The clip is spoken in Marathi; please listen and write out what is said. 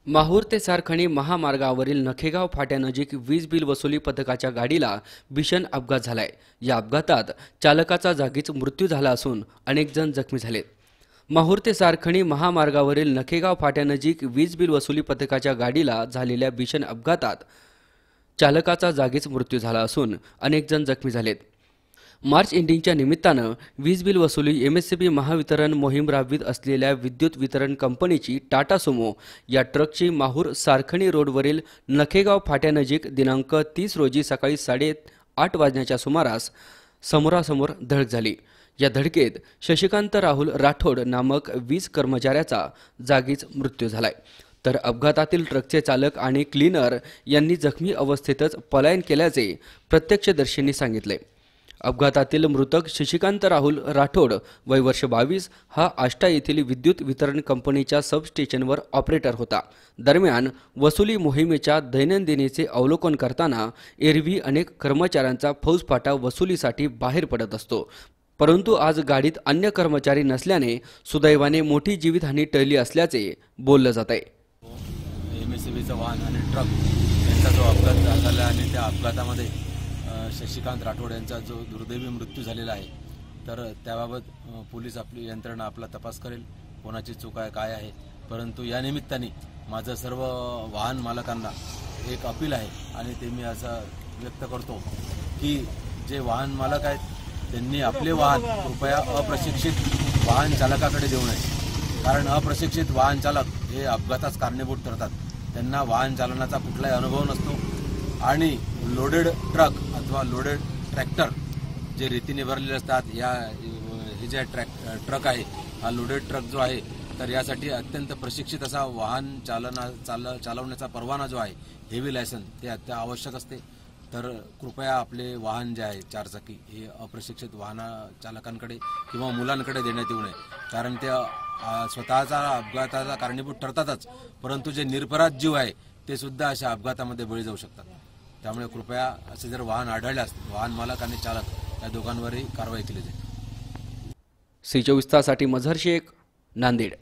माहूर ते सारखणी महामार्गावरील नखेगाव फाट्यानजीक वीज बिल वसुली पथकाच्या गाडीला भीषण अपघात झालाय। या अपघातात चालकाचा जागीच मृत्यू झाला असून अनेक जण जखमी झालेत। माहूर ते सारखणी महामार्गावरील नखेगाव फाट्यानजीक वीज बिल वसुली पथकाच्या गाडीला झालेल्या भीषण अपघातात चालकाचा जागीच मृत्यू झाला असून अनेक जण जखमी झालेत। मार्च एंडिंगच्या निमित्तानं वीज बिल वसुली MSCB महावितरण मोहीम राबवित असलेल्या विद्युत वितरण कंपनीची टाटा सुमो या ट्रकची माहूर सारखणी रोडवरील नखेगाव फाट्यानजीक दिनांक 30 रोजी सकाळी 8:30 वाजण्याच्या सुमारास समोरासमोर धडक झाली। या धडकेत शशिकांत राहुल राठोड नामक वीज कर्मचाऱ्याचा जागीच मृत्यू झालाय, तर अपघातातील ट्रकचे चालक आणि क्लीनर यांनी जखमी अवस्थेतच पलायन केल्याचे प्रत्यक्षदर्शींनी सांगितले। अपघातातील मृतक शशिकांत राहुल राठोड वय वर्ष 22 हा आष्टा येथील विद्युत वितरण कंपनीच्या सबस्टेशनवर ऑपरेटर होता। दरम्यान वसुली मोहिमेच्या दैनंदिनीचे अवलोकन करताना एरवी अनेक कर्मचाऱ्यांचा फौजफाटा वसुलीसाठी बाहेर पडत असतो, परंतु आज गाडीत अन्य कर्मचारी नसल्याने सुदैवाने मोठी जीवितहानी टळली असल्याचे बोललं जात आहे। MSCBचं वाहन आणि ट्रक यांचा जो अपघात झाला आणि त्या अपघातामध्ये शशिकांत राठोड यांचा जो दुर्दैवी मृत्यू झालेला आहे, तर त्याबाबत पोलीस आपली यंत्रणा आपला तपास करेल, कोणाची चूक आहे काय आहे। परंतु या निमित्ताने माझं सर्व वाहन मालकांना एक अपील आहे आणि ते मी असं व्यक्त करतो की जे वाहन मालक आहेत त्यांनी आपले वाहन कृपया अप्रशिक्षित वाहन चालकाकडे देऊ नये, कारण अप्रशिक्षित वाहन चालक हे अपघातास कारणीभूत ठरतात। त्यांना वाहन चालवण्याचा कुठलाही अनुभव नसतो आणि लोडेड ट्रक अथवा लोडेड ट्रॅक्टर जे रेतीने भरलेले असतात, हे जे ट्रक आहे हा लोडेड ट्रक जो आहे, तर यासाठी अत्यंत प्रशिक्षित असा वाहन चालवण्याचा परवाना जो आहे, हेवी लायसन, ते आवश्यक असते। तर कृपया आपले वाहन जे आहे चारचाकी हे अप्रशिक्षित वाहन चालकांकडे किंवा मुलांकडे देण्यात येऊ नये, कारण ते स्वतःचा अपघाताचा कारणीभूत ठरतातच, परंतु जे निरपराध जीव आहे ते सुद्धा अशा अपघातामध्ये बळी जाऊ शकतात। त्यामुळे कृपया असे जर वाहन आढळल्यास वाहन मालक आणि चालक या दोघांवरही कारवाई केली जाईल। C24 साठी मझहर शेख, नांदेड।